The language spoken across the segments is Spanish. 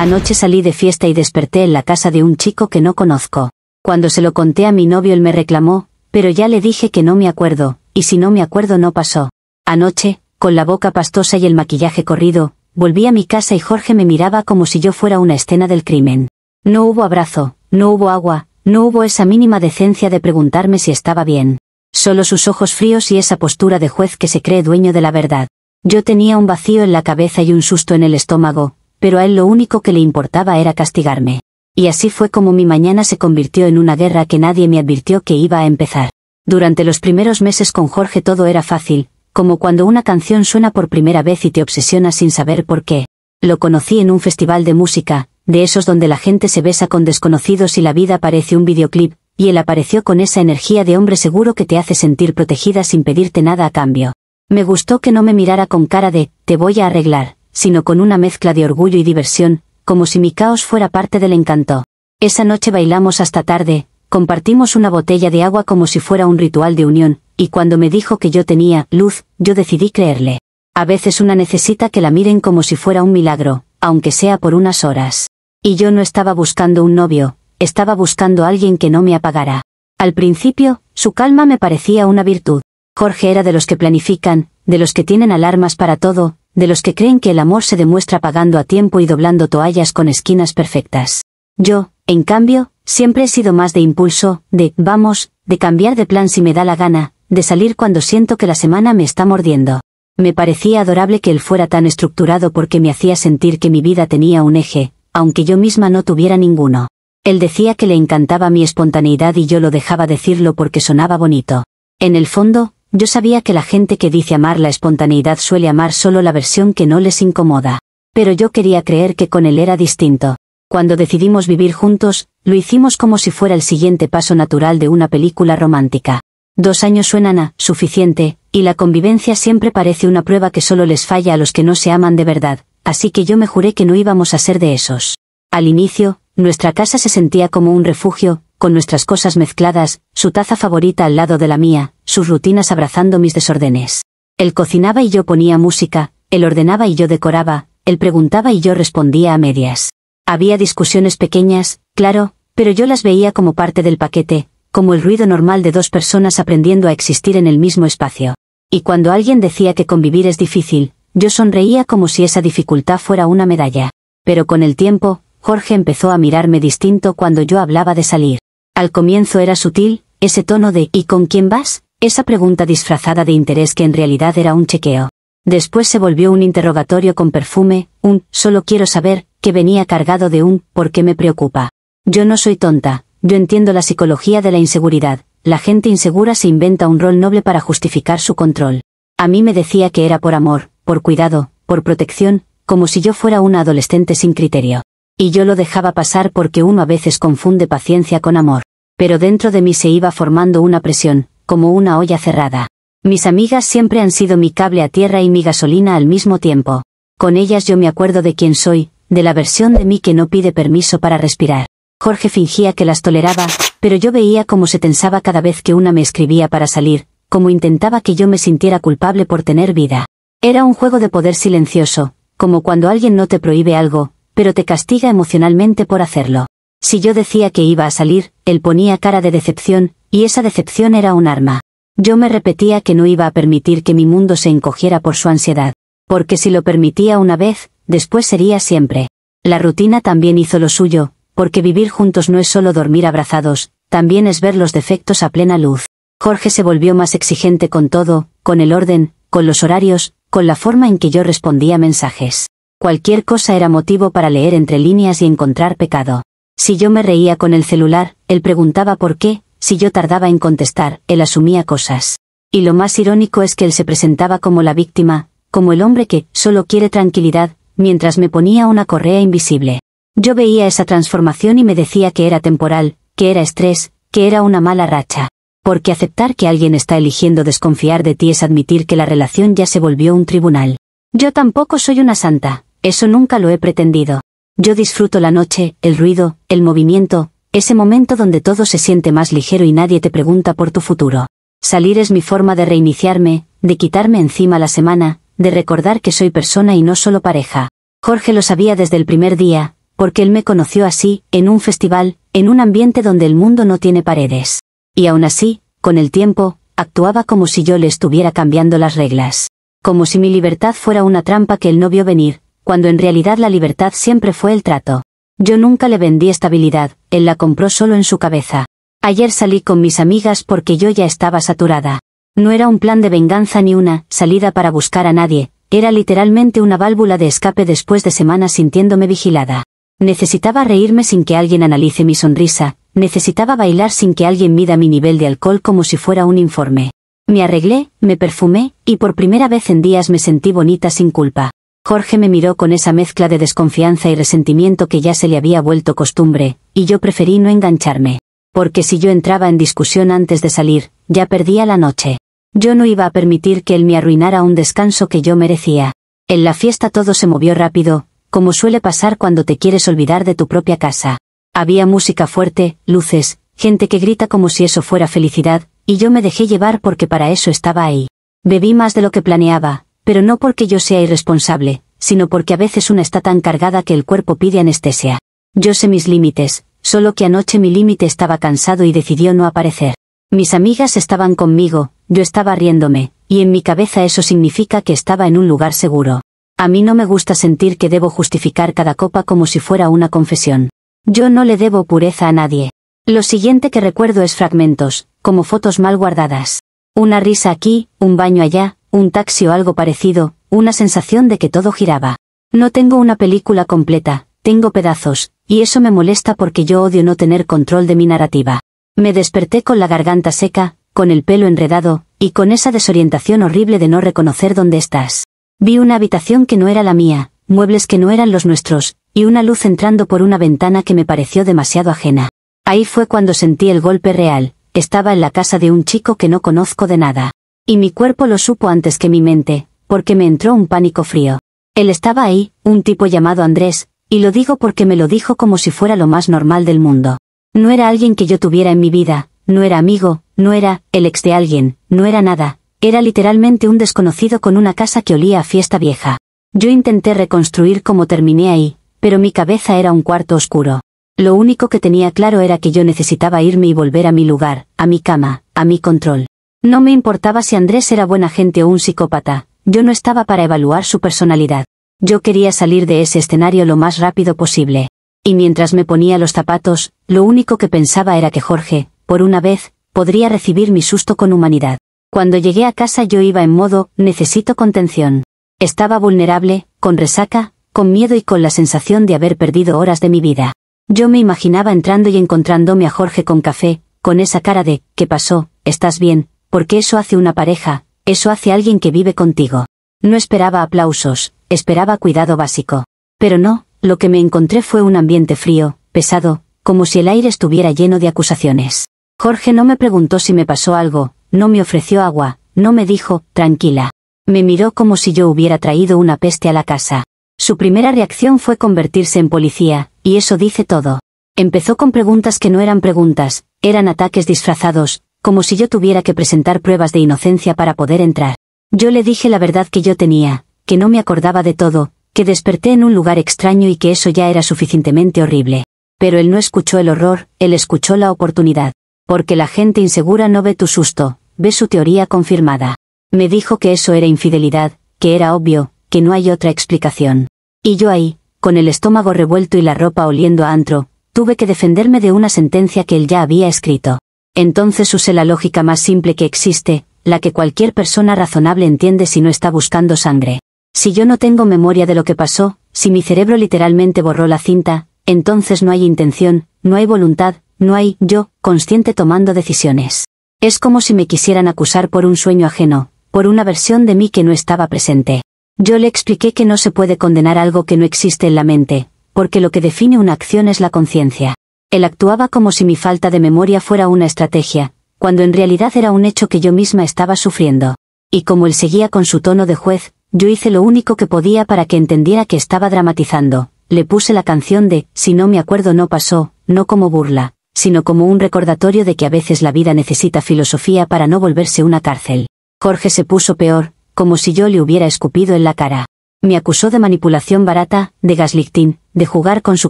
Anoche salí de fiesta y desperté en la casa de un chico que no conozco. Cuando se lo conté a mi novio él me reclamó, pero ya le dije que no me acuerdo, y si no me acuerdo no pasó. Anoche, con la boca pastosa y el maquillaje corrido, volví a mi casa y Jorge me miraba como si yo fuera una escena del crimen. No hubo abrazo, no hubo agua, no hubo esa mínima decencia de preguntarme si estaba bien. Solo sus ojos fríos y esa postura de juez que se cree dueño de la verdad. Yo tenía un vacío en la cabeza y un susto en el estómago, pero a él lo único que le importaba era castigarme. Y así fue como mi mañana se convirtió en una guerra que nadie me advirtió que iba a empezar. Durante los primeros meses con Jorge todo era fácil, como cuando una canción suena por primera vez y te obsesiona sin saber por qué. Lo conocí en un festival de música, de esos donde la gente se besa con desconocidos y la vida parece un videoclip, y él apareció con esa energía de hombre seguro que te hace sentir protegida sin pedirte nada a cambio. Me gustó que no me mirara con cara de, te voy a arreglar, sino con una mezcla de orgullo y diversión, como si mi caos fuera parte del encanto. Esa noche bailamos hasta tarde, compartimos una botella de agua como si fuera un ritual de unión, y cuando me dijo que yo tenía luz, yo decidí creerle. A veces una necesita que la miren como si fuera un milagro, aunque sea por unas horas. Y yo no estaba buscando un novio, estaba buscando a alguien que no me apagara. Al principio, su calma me parecía una virtud. Jorge era de los que planifican, de los que tienen alarmas para todo, de los que creen que el amor se demuestra pagando a tiempo y doblando toallas con esquinas perfectas. Yo, en cambio, siempre he sido más de impulso, de vamos, de cambiar de plan si me da la gana, de salir cuando siento que la semana me está mordiendo. Me parecía adorable que él fuera tan estructurado porque me hacía sentir que mi vida tenía un eje, aunque yo misma no tuviera ninguno. Él decía que le encantaba mi espontaneidad y yo lo dejaba decirlo porque sonaba bonito. En el fondo, yo sabía que la gente que dice amar la espontaneidad suele amar solo la versión que no les incomoda. Pero yo quería creer que con él era distinto. Cuando decidimos vivir juntos, lo hicimos como si fuera el siguiente paso natural de una película romántica. 2 años suenan a suficiente, y la convivencia siempre parece una prueba que solo les falla a los que no se aman de verdad, así que yo me juré que no íbamos a ser de esos. Al inicio, nuestra casa se sentía como un refugio, con nuestras cosas mezcladas, su taza favorita al lado de la mía, sus rutinas abrazando mis desórdenes. Él cocinaba y yo ponía música, él ordenaba y yo decoraba, él preguntaba y yo respondía a medias. Había discusiones pequeñas, claro, pero yo las veía como parte del paquete, como el ruido normal de 2 personas aprendiendo a existir en el mismo espacio. Y cuando alguien decía que convivir es difícil, yo sonreía como si esa dificultad fuera una medalla. Pero con el tiempo, Jorge empezó a mirarme distinto cuando yo hablaba de salir. Al comienzo era sutil, ese tono de ¿y con quién vas?, esa pregunta disfrazada de interés que en realidad era un chequeo. Después se volvió un interrogatorio con perfume, un solo quiero saber, que venía cargado de un ¿por qué me preocupa? Yo no soy tonta, yo entiendo la psicología de la inseguridad, la gente insegura se inventa un rol noble para justificar su control. A mí me decía que era por amor, por cuidado, por protección, como si yo fuera una adolescente sin criterio. Y yo lo dejaba pasar porque uno a veces confunde paciencia con amor. Pero dentro de mí se iba formando una presión, como una olla cerrada. Mis amigas siempre han sido mi cable a tierra y mi gasolina al mismo tiempo. Con ellas yo me acuerdo de quién soy, de la versión de mí que no pide permiso para respirar. Jorge fingía que las toleraba, pero yo veía cómo se tensaba cada vez que una me escribía para salir, cómo intentaba que yo me sintiera culpable por tener vida. Era un juego de poder silencioso, como cuando alguien no te prohíbe algo, pero te castiga emocionalmente por hacerlo. Si yo decía que iba a salir, él ponía cara de decepción, y esa decepción era un arma. Yo me repetía que no iba a permitir que mi mundo se encogiera por su ansiedad, porque si lo permitía una vez, después sería siempre. La rutina también hizo lo suyo, porque vivir juntos no es solo dormir abrazados, también es ver los defectos a plena luz. Jorge se volvió más exigente con todo, con el orden, con los horarios, con la forma en que yo respondía mensajes. Cualquier cosa era motivo para leer entre líneas y encontrar pecado. Si yo me reía con el celular, él preguntaba por qué, si yo tardaba en contestar, él asumía cosas. Y lo más irónico es que él se presentaba como la víctima, como el hombre que solo quiere tranquilidad, mientras me ponía una correa invisible. Yo veía esa transformación y me decía que era temporal, que era estrés, que era una mala racha. Porque aceptar que alguien está eligiendo desconfiar de ti es admitir que la relación ya se volvió un tribunal. Yo tampoco soy una santa. Eso nunca lo he pretendido. Yo disfruto la noche, el ruido, el movimiento, ese momento donde todo se siente más ligero y nadie te pregunta por tu futuro. Salir es mi forma de reiniciarme, de quitarme encima la semana, de recordar que soy persona y no solo pareja. Jorge lo sabía desde el primer día, porque él me conoció así, en un festival, en un ambiente donde el mundo no tiene paredes. Y aún así, con el tiempo, actuaba como si yo le estuviera cambiando las reglas. Como si mi libertad fuera una trampa que él no vio venir, cuando en realidad la libertad siempre fue el trato. Yo nunca le vendí estabilidad, él la compró solo en su cabeza. Ayer salí con mis amigas porque yo ya estaba saturada. No era un plan de venganza ni una salida para buscar a nadie, era literalmente una válvula de escape después de semanas sintiéndome vigilada. Necesitaba reírme sin que alguien analice mi sonrisa, necesitaba bailar sin que alguien mida mi nivel de alcohol como si fuera un informe. Me arreglé, me perfumé, y por primera vez en días me sentí bonita sin culpa. Jorge me miró con esa mezcla de desconfianza y resentimiento que ya se le había vuelto costumbre, y yo preferí no engancharme. Porque si yo entraba en discusión antes de salir, ya perdía la noche. Yo no iba a permitir que él me arruinara un descanso que yo merecía. En la fiesta todo se movió rápido, como suele pasar cuando te quieres olvidar de tu propia casa. Había música fuerte, luces, gente que grita como si eso fuera felicidad, y yo me dejé llevar porque para eso estaba ahí. Bebí más de lo que planeaba, pero no porque yo sea irresponsable, sino porque a veces una está tan cargada que el cuerpo pide anestesia. Yo sé mis límites, solo que anoche mi límite estaba cansado y decidió no aparecer. Mis amigas estaban conmigo, yo estaba riéndome, y en mi cabeza eso significa que estaba en un lugar seguro. A mí no me gusta sentir que debo justificar cada copa como si fuera una confesión. Yo no le debo pureza a nadie. Lo siguiente que recuerdo es fragmentos, como fotos mal guardadas. Una risa aquí, un baño allá, un taxi o algo parecido, una sensación de que todo giraba. No tengo una película completa, tengo pedazos, y eso me molesta porque yo odio no tener control de mi narrativa. Me desperté con la garganta seca, con el pelo enredado, y con esa desorientación horrible de no reconocer dónde estás. Vi una habitación que no era la mía, muebles que no eran los nuestros, y una luz entrando por una ventana que me pareció demasiado ajena. Ahí fue cuando sentí el golpe real, estaba en la casa de un chico que no conozco de nada. Y mi cuerpo lo supo antes que mi mente, porque me entró un pánico frío. Él estaba ahí, un tipo llamado Andrés, y lo digo porque me lo dijo como si fuera lo más normal del mundo. No era alguien que yo tuviera en mi vida, no era amigo, no era el ex de alguien, no era nada. Era literalmente un desconocido con una casa que olía a fiesta vieja. Yo intenté reconstruir cómo terminé ahí, pero mi cabeza era un cuarto oscuro. Lo único que tenía claro era que yo necesitaba irme y volver a mi lugar, a mi cama, a mi control. No me importaba si Andrés era buena gente o un psicópata, yo no estaba para evaluar su personalidad. Yo quería salir de ese escenario lo más rápido posible. Y mientras me ponía los zapatos, lo único que pensaba era que Jorge, por una vez, podría recibir mi susto con humanidad. Cuando llegué a casa yo iba en modo, necesito contención. Estaba vulnerable, con resaca, con miedo y con la sensación de haber perdido horas de mi vida. Yo me imaginaba entrando y encontrándome a Jorge con café, con esa cara de, ¿qué pasó? ¿Estás bien? Porque eso hace una pareja, eso hace alguien que vive contigo. No esperaba aplausos, esperaba cuidado básico. Pero no, lo que me encontré fue un ambiente frío, pesado, como si el aire estuviera lleno de acusaciones. Jorge no me preguntó si me pasó algo, no me ofreció agua, no me dijo, tranquila. Me miró como si yo hubiera traído una peste a la casa. Su primera reacción fue convertirse en policía, y eso dice todo. Empezó con preguntas que no eran preguntas, eran ataques disfrazados, como si yo tuviera que presentar pruebas de inocencia para poder entrar. Yo le dije la verdad que yo tenía, que no me acordaba de todo, que desperté en un lugar extraño y que eso ya era suficientemente horrible. Pero él no escuchó el horror, él escuchó la oportunidad. Porque la gente insegura no ve tu susto, ve su teoría confirmada. Me dijo que eso era infidelidad, que era obvio, que no hay otra explicación. Y yo ahí, con el estómago revuelto y la ropa oliendo a antro, tuve que defenderme de una sentencia que él ya había escrito. Entonces usé la lógica más simple que existe, la que cualquier persona razonable entiende si no está buscando sangre. Si yo no tengo memoria de lo que pasó, si mi cerebro literalmente borró la cinta, entonces no hay intención, no hay voluntad, no hay yo, consciente tomando decisiones. Es como si me quisieran acusar por un sueño ajeno, por una versión de mí que no estaba presente. Yo le expliqué que no se puede condenar algo que no existe en la mente, porque lo que define una acción es la conciencia. Él actuaba como si mi falta de memoria fuera una estrategia, cuando en realidad era un hecho que yo misma estaba sufriendo. Y como él seguía con su tono de juez, yo hice lo único que podía para que entendiera que estaba dramatizando. Le puse la canción de, si no me acuerdo no pasó, no como burla, sino como un recordatorio de que a veces la vida necesita filosofía para no volverse una cárcel. Jorge se puso peor, como si yo le hubiera escupido en la cara. Me acusó de manipulación barata, de gaslighting, de jugar con su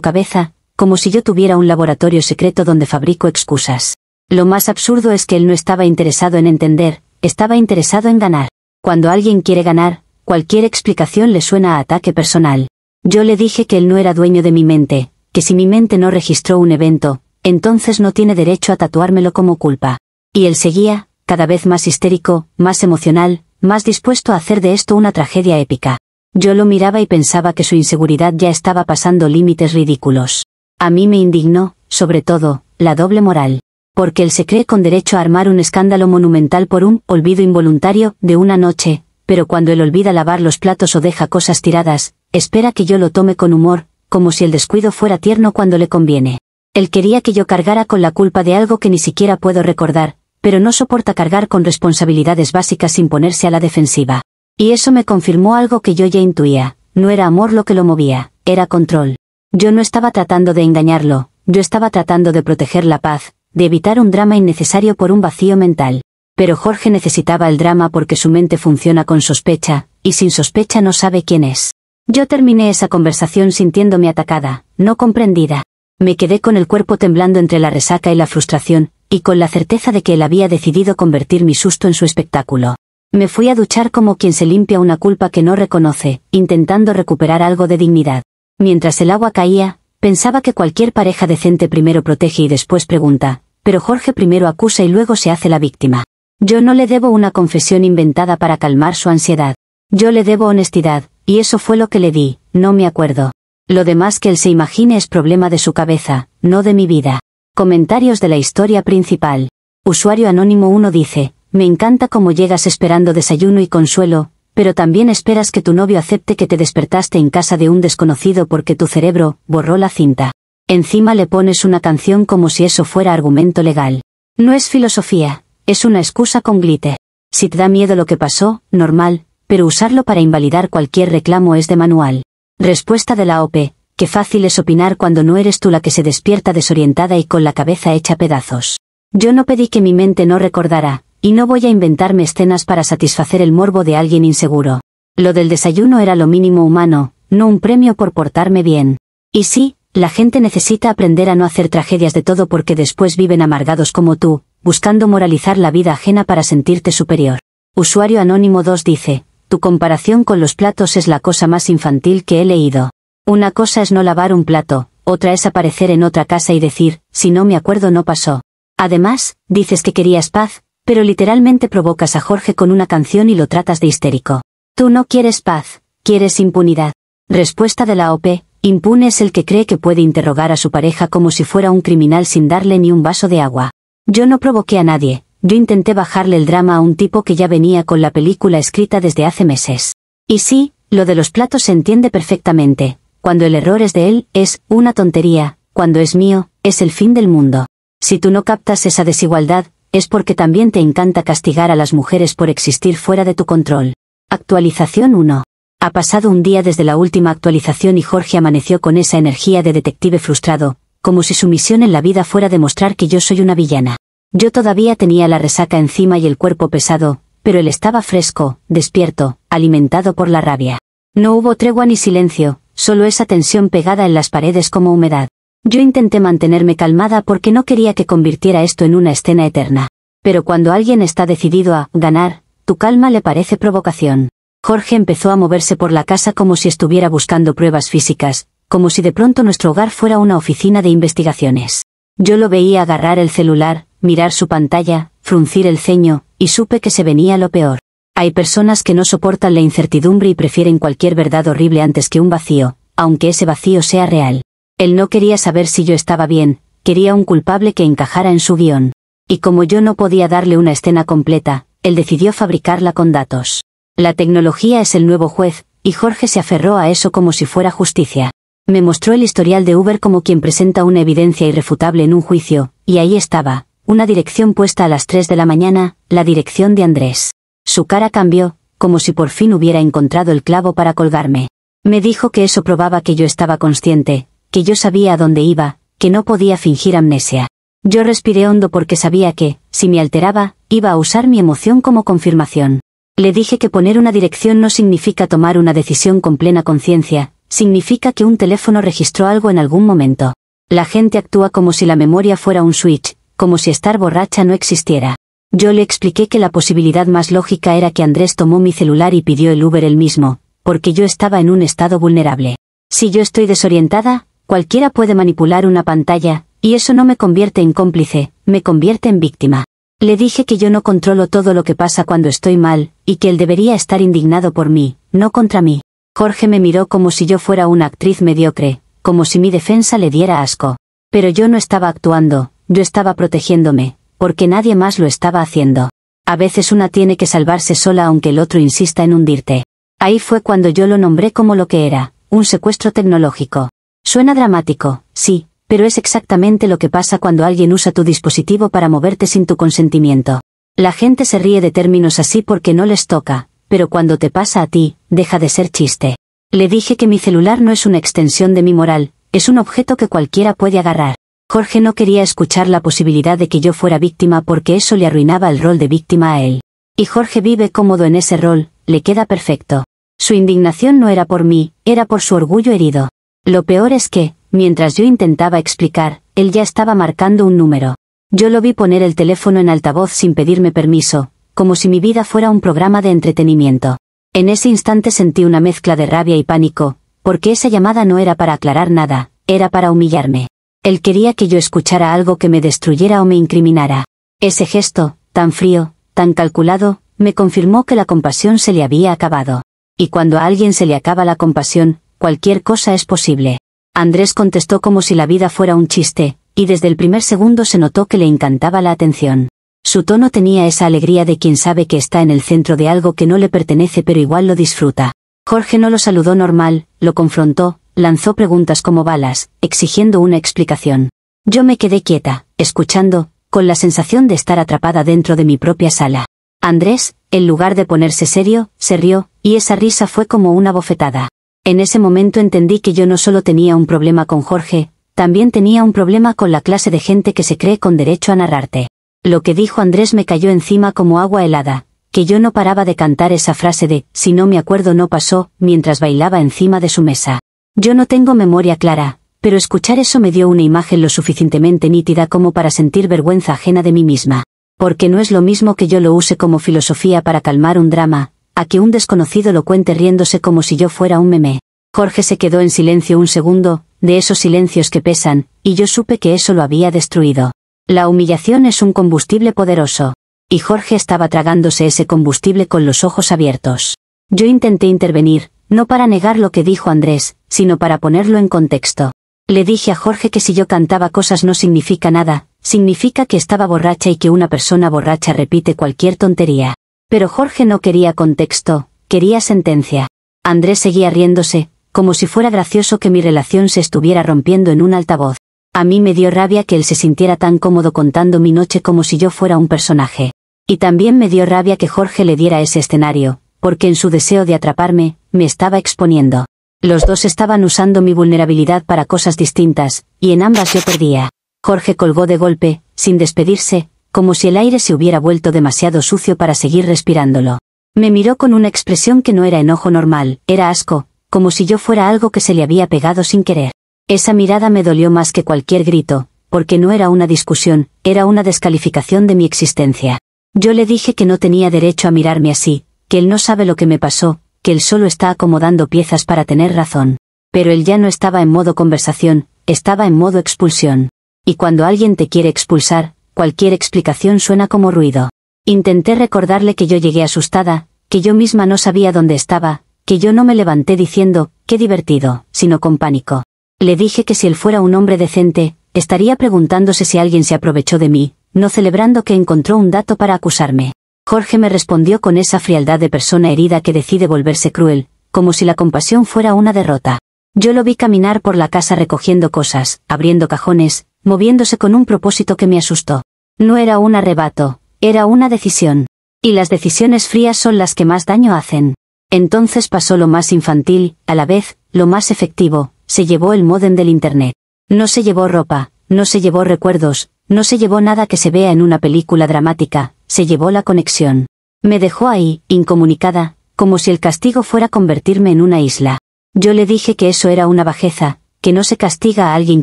cabeza, como si yo tuviera un laboratorio secreto donde fabrico excusas. Lo más absurdo es que él no estaba interesado en entender, estaba interesado en ganar. Cuando alguien quiere ganar, cualquier explicación le suena a ataque personal. Yo le dije que él no era dueño de mi mente, que si mi mente no registró un evento, entonces no tiene derecho a tatuármelo como culpa. Y él seguía, cada vez más histérico, más emocional, más dispuesto a hacer de esto una tragedia épica. Yo lo miraba y pensaba que su inseguridad ya estaba pasando límites ridículos. A mí me indignó, sobre todo, la doble moral. Porque él se cree con derecho a armar un escándalo monumental por un olvido involuntario de una noche, pero cuando él olvida lavar los platos o deja cosas tiradas, espera que yo lo tome con humor, como si el descuido fuera tierno cuando le conviene. Él quería que yo cargara con la culpa de algo que ni siquiera puedo recordar, pero no soporta cargar con responsabilidades básicas sin ponerse a la defensiva. Y eso me confirmó algo que yo ya intuía: no era amor lo que lo movía, era control. Yo no estaba tratando de engañarlo, yo estaba tratando de proteger la paz, de evitar un drama innecesario por un vacío mental. Pero Jorge necesitaba el drama porque su mente funciona con sospecha, y sin sospecha no sabe quién es. Yo terminé esa conversación sintiéndome atacada, no comprendida. Me quedé con el cuerpo temblando entre la resaca y la frustración, y con la certeza de que él había decidido convertir mi susto en su espectáculo. Me fui a duchar como quien se limpia una culpa que no reconoce, intentando recuperar algo de dignidad. Mientras el agua caía, pensaba que cualquier pareja decente primero protege y después pregunta, pero Jorge primero acusa y luego se hace la víctima. Yo no le debo una confesión inventada para calmar su ansiedad. Yo le debo honestidad, y eso fue lo que le di, no me acuerdo. Lo demás que él se imagine es problema de su cabeza, no de mi vida. Comentarios de la historia principal. Usuario Anónimo 1 dice: me encanta cómo llegas esperando desayuno y consuelo, pero también esperas que tu novio acepte que te despertaste en casa de un desconocido porque tu cerebro borró la cinta. Encima le pones una canción como si eso fuera argumento legal. No es filosofía, es una excusa con glitter. Si te da miedo lo que pasó, normal, pero usarlo para invalidar cualquier reclamo es de manual. Respuesta de la OP: qué fácil es opinar cuando no eres tú la que se despierta desorientada y con la cabeza hecha pedazos. Yo no pedí que mi mente no recordara, y no voy a inventarme escenas para satisfacer el morbo de alguien inseguro. Lo del desayuno era lo mínimo humano, no un premio por portarme bien. Y sí, la gente necesita aprender a no hacer tragedias de todo porque después viven amargados como tú, buscando moralizar la vida ajena para sentirte superior. Usuario Anónimo 2 dice: tu comparación con los platos es la cosa más infantil que he leído. Una cosa es no lavar un plato, otra es aparecer en otra casa y decir, si no me acuerdo no pasó. Además, dices que querías paz, pero literalmente provocas a Jorge con una canción y lo tratas de histérico. Tú no quieres paz, quieres impunidad. Respuesta de la OP: impune es el que cree que puede interrogar a su pareja como si fuera un criminal sin darle ni un vaso de agua. Yo no provoqué a nadie, yo intenté bajarle el drama a un tipo que ya venía con la película escrita desde hace meses. Y sí, lo de los platos se entiende perfectamente. Cuando el error es de él, es una tontería, cuando es mío, es el fin del mundo. Si tú no captas esa desigualdad, es porque también te encanta castigar a las mujeres por existir fuera de tu control. Actualización 1. Ha pasado un día desde la última actualización y Jorge amaneció con esa energía de detective frustrado, como si su misión en la vida fuera demostrar que yo soy una villana. Yo todavía tenía la resaca encima y el cuerpo pesado, pero él estaba fresco, despierto, alimentado por la rabia. No hubo tregua ni silencio, solo esa tensión pegada en las paredes como humedad. Yo intenté mantenerme calmada porque no quería que convirtiera esto en una escena eterna. Pero cuando alguien está decidido a ganar, tu calma le parece provocación. Jorge empezó a moverse por la casa como si estuviera buscando pruebas físicas, como si de pronto nuestro hogar fuera una oficina de investigaciones. Yo lo veía agarrar el celular, mirar su pantalla, fruncir el ceño, y supe que se venía lo peor. Hay personas que no soportan la incertidumbre y prefieren cualquier verdad horrible antes que un vacío, aunque ese vacío sea real. Él no quería saber si yo estaba bien, quería un culpable que encajara en su guión. Y como yo no podía darle una escena completa, él decidió fabricarla con datos. La tecnología es el nuevo juez, y Jorge se aferró a eso como si fuera justicia. Me mostró el historial de Uber como quien presenta una evidencia irrefutable en un juicio, y ahí estaba, una dirección puesta a las 3 de la mañana, la dirección de Andrés. Su cara cambió, como si por fin hubiera encontrado el clavo para colgarme. Me dijo que eso probaba que yo estaba consciente, que yo sabía a dónde iba, que no podía fingir amnesia. Yo respiré hondo porque sabía que, si me alteraba, iba a usar mi emoción como confirmación. Le dije que poner una dirección no significa tomar una decisión con plena conciencia, significa que un teléfono registró algo en algún momento. La gente actúa como si la memoria fuera un switch, como si estar borracha no existiera. Yo le expliqué que la posibilidad más lógica era que Andrés tomó mi celular y pidió el Uber él mismo, porque yo estaba en un estado vulnerable. Si yo estoy desorientada, cualquiera puede manipular una pantalla, y eso no me convierte en cómplice, me convierte en víctima. Le dije que yo no controlo todo lo que pasa cuando estoy mal, y que él debería estar indignado por mí, no contra mí. Jorge me miró como si yo fuera una actriz mediocre, como si mi defensa le diera asco. Pero yo no estaba actuando, yo estaba protegiéndome, porque nadie más lo estaba haciendo. A veces una tiene que salvarse sola aunque el otro insista en hundirte. Ahí fue cuando yo lo nombré como lo que era, un secuestro tecnológico. Suena dramático, sí, pero es exactamente lo que pasa cuando alguien usa tu dispositivo para moverte sin tu consentimiento. La gente se ríe de términos así porque no les toca, pero cuando te pasa a ti, deja de ser chiste. Le dije que mi celular no es una extensión de mi moral, es un objeto que cualquiera puede agarrar. Jorge no quería escuchar la posibilidad de que yo fuera víctima porque eso le arruinaba el rol de víctima a él. Y Jorge vive cómodo en ese rol, le queda perfecto. Su indignación no era por mí, era por su orgullo herido. Lo peor es que, mientras yo intentaba explicar, él ya estaba marcando un número. Yo lo vi poner el teléfono en altavoz sin pedirme permiso, como si mi vida fuera un programa de entretenimiento. En ese instante sentí una mezcla de rabia y pánico, porque esa llamada no era para aclarar nada, era para humillarme. Él quería que yo escuchara algo que me destruyera o me incriminara. Ese gesto, tan frío, tan calculado, me confirmó que la compasión se le había acabado. Y cuando a alguien se le acaba la compasión, cualquier cosa es posible. Andrés contestó como si la vida fuera un chiste, y desde el primer segundo se notó que le encantaba la atención. Su tono tenía esa alegría de quien sabe que está en el centro de algo que no le pertenece pero igual lo disfruta. Jorge no lo saludó normal, lo confrontó, lanzó preguntas como balas, exigiendo una explicación. Yo me quedé quieta, escuchando, con la sensación de estar atrapada dentro de mi propia sala. Andrés, en lugar de ponerse serio, se rió, y esa risa fue como una bofetada. En ese momento entendí que yo no solo tenía un problema con Jorge, también tenía un problema con la clase de gente que se cree con derecho a narrarte. Lo que dijo Andrés me cayó encima como agua helada, que yo no paraba de cantar esa frase de, si no me acuerdo no pasó, mientras bailaba encima de su mesa. Yo no tengo memoria clara, pero escuchar eso me dio una imagen lo suficientemente nítida como para sentir vergüenza ajena de mí misma. Porque no es lo mismo que yo lo use como filosofía para calmar un drama, a que un desconocido lo cuente riéndose como si yo fuera un meme. Jorge se quedó en silencio un segundo, de esos silencios que pesan, y yo supe que eso lo había destruido. La humillación es un combustible poderoso. Y Jorge estaba tragándose ese combustible con los ojos abiertos. Yo intenté intervenir, no para negar lo que dijo Andrés, sino para ponerlo en contexto. Le dije a Jorge que si yo cantaba cosas no significa nada, significa que estaba borracha y que una persona borracha repite cualquier tontería. Pero Jorge no quería contexto, quería sentencia. Andrés seguía riéndose, como si fuera gracioso que mi relación se estuviera rompiendo en un altavoz. A mí me dio rabia que él se sintiera tan cómodo contando mi noche como si yo fuera un personaje. Y también me dio rabia que Jorge le diera ese escenario, porque en su deseo de atraparme, me estaba exponiendo. Los dos estaban usando mi vulnerabilidad para cosas distintas, y en ambas yo perdía. Jorge colgó de golpe, sin despedirse, como si el aire se hubiera vuelto demasiado sucio para seguir respirándolo. Me miró con una expresión que no era enojo normal, era asco, como si yo fuera algo que se le había pegado sin querer. Esa mirada me dolió más que cualquier grito, porque no era una discusión, era una descalificación de mi existencia. Yo le dije que no tenía derecho a mirarme así, que él no sabe lo que me pasó, que él solo está acomodando piezas para tener razón. Pero él ya no estaba en modo conversación, estaba en modo expulsión. Y cuando alguien te quiere expulsar, cualquier explicación suena como ruido. Intenté recordarle que yo llegué asustada, que yo misma no sabía dónde estaba, que yo no me levanté diciendo, qué divertido, sino con pánico. Le dije que si él fuera un hombre decente, estaría preguntándose si alguien se aprovechó de mí, no celebrando que encontró un dato para acusarme. Jorge me respondió con esa frialdad de persona herida que decide volverse cruel, como si la compasión fuera una derrota. Yo lo vi caminar por la casa recogiendo cosas, abriendo cajones, moviéndose con un propósito que me asustó. No era un arrebato, era una decisión. Y las decisiones frías son las que más daño hacen. Entonces pasó lo más infantil, a la vez, lo más efectivo, se llevó el módem del internet. No se llevó ropa, no se llevó recuerdos, no se llevó nada que se vea en una película dramática, se llevó la conexión. Me dejó ahí, incomunicada, como si el castigo fuera convertirme en una isla. Yo le dije que eso era una bajeza, que no se castiga a alguien